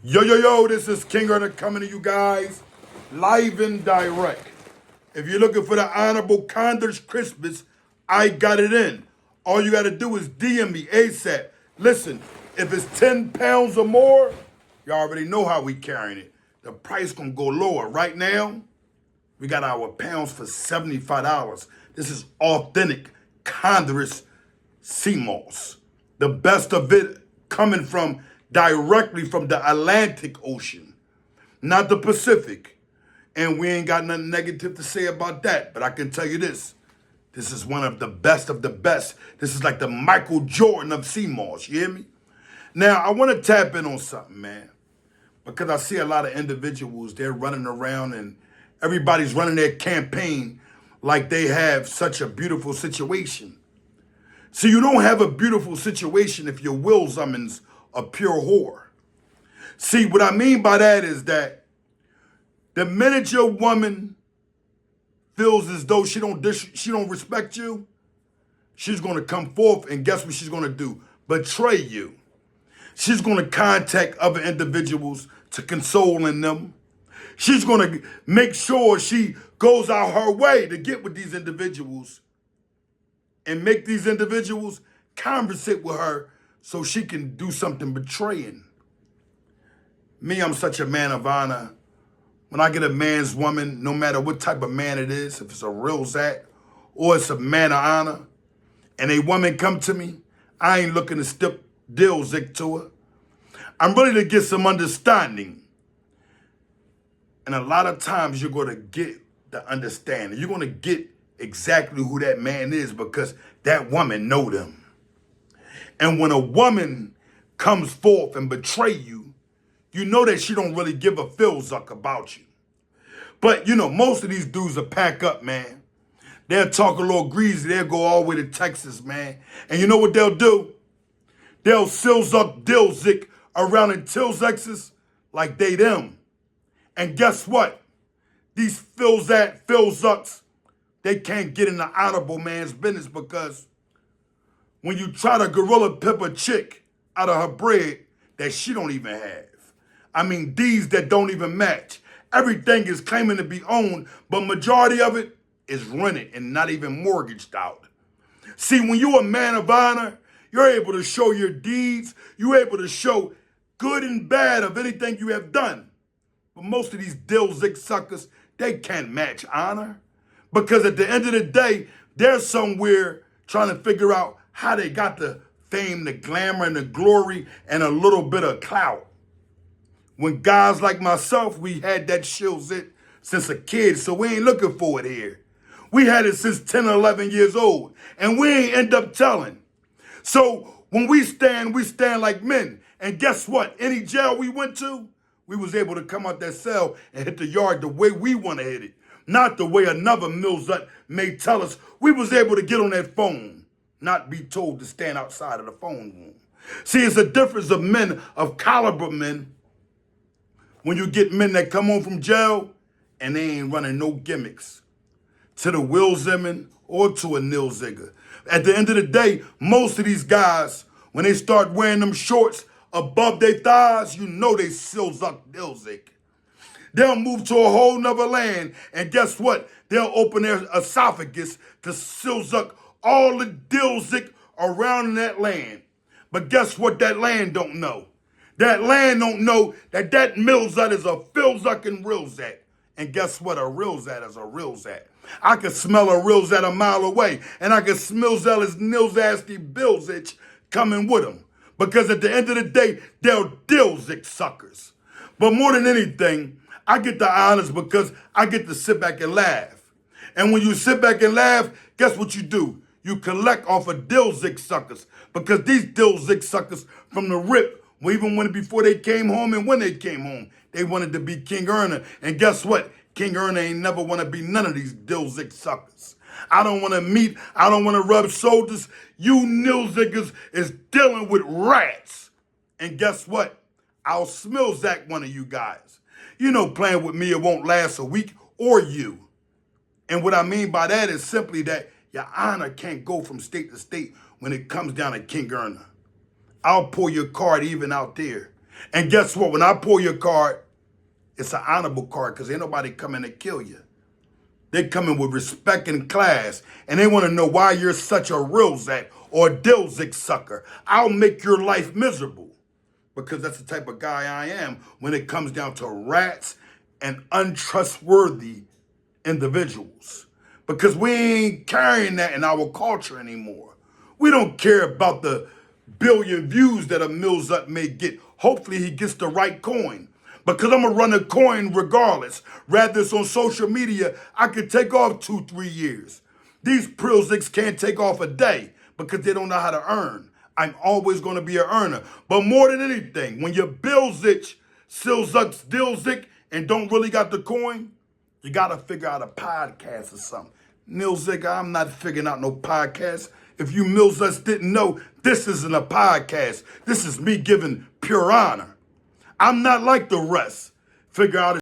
Yo, yo, yo, this is King Earner coming to you guys live and direct. If you're looking for the Honorable Condors Christmas, I got it in. All you got to do is DM me ASAP. Listen, if it's 10 pounds or more, you already know how we carrying it. The price gonna go lower. Right now, we got our pounds for $75. This is authentic Condor's sea moss. The best of it coming from directly from the Atlantic Ocean, not the Pacific. And we ain't got nothing negative to say about that. But I can tell you this. This is one of the best of the best. This is like the Michael Jordan of sea moss. You hear me? Now, I want to tap in on something, man. Because I see a lot of individuals, they're running around and everybody's running their campaign like they have such a beautiful situation. So you don't have a beautiful situation if your will summons a pure whore. See, what I mean by that is that the minute your woman feels as though she don't respect you, she's gonna come forth and guess what she's gonna do? Betray you. She's gonna contact other individuals to consoling them. She's gonna make sure she goes out her way to get with these individuals and make these individuals conversate with her so she can do something betraying. Me, I'm such a man of honor. When I get a man's woman, no matter what type of man it is, if it's a real Zach or it's a man of honor, and a woman come to me, I ain't looking to stick Dilzick to her. I'm ready to get some understanding. And a lot of times you're going to get the understanding. You're going to get exactly who that man is because that woman know them. And when a woman comes forth and betray you, you know that she don't really give a filzuck about you. But, you know, most of these dudes will pack up, man. They'll talk a little greasy. They'll go all the way to Texas, man. And you know what they'll do? They'll silzuck Dilzick around in Tilzexes like they them. And guess what? These filzucks, they can't get in the honorable man's business because when you try to gorilla pip a chick out of her bread that she don't even have. I mean, these that don't even match. Everything is claiming to be owned, but majority of it is rented and not even mortgaged out. See, when you're a man of honor, you're able to show your deeds. You're able to show good and bad of anything you have done. But most of these Dilzick suckers, they can't match honor. Because at the end of the day, they're somewhere trying to figure out how they got the fame, the glamour, and the glory, and a little bit of clout. When guys like myself, we had that shit since a kid, so we ain't looking for it here. We had it since 10 or 11 years old, and we ain't end up telling. So when we stand like men. And guess what? Any jail we went to, we was able to come out that cell and hit the yard the way we want to hit it. Not the way another Millsut may tell us. We was able to get on that phone, not be told to stand outside of the phone room. See, it's a difference of men, of caliber men, when you get men that come home from jail and they ain't running no gimmicks to the Will Zimmerman or to a Nil Zigger. At the end of the day, most of these guys, when they start wearing them shorts above their thighs, you know they silzuck Dilzick. They'll move to a whole nother land, and guess what? They'll open their esophagus to silzuck all the Dilzick around in that land. But guess what that land don't know? That land don't know that that Millzut is a filzuck and real zat. And guess what? A real zat is a real zat. I can smell a real zat a mile away, and I can smell Zealous Nilzasty Billzich coming with him. Because at the end of the day, they're Dilzick suckers. But more than anything, I get the honors because I get to sit back and laugh. And when you sit back and laugh, guess what you do? You collect off of Dilzick suckers. Because these Dilzick suckers from the rip, even when before they came home and when they came home, they wanted to be King Earner. And guess what? King Earner ain't never want to be none of these Dilzick suckers. I don't want to meet, I don't want to rub shoulders. You Nilziggers is dealing with rats. And guess what? I'll smillzack one of you guys. You know, playing with me, it won't last a week or you. And what I mean by that is simply that your honor can't go from state to state when it comes down to King Earner. I'll pull your card even out there. And guess what? When I pull your card, it's an honorable card because ain't nobody coming to kill you. They come in with respect and class, and they want to know why you're such a Rilzak or a Dilzick sucker. I'll make your life miserable because that's the type of guy I am when it comes down to rats and untrustworthy individuals. Because we ain't carrying that in our culture anymore. We don't care about the billion views that a Milzup may get. Hopefully he gets the right coin. Because I'm going to run a coin regardless. Rather it's on social media, I could take off 2-3 years. These Prilziks can't take off a day because they don't know how to earn. I'm always going to be an earner. But more than anything, when you're Bilzich, Silzucks, Dilzick, and don't really got the coin, you got to figure out a podcast or something. Nilzick, I'm not figuring out no podcast. If you Milzucks didn't know, this isn't a podcast. This is me giving pure honor. I'm not like the rest. Figure out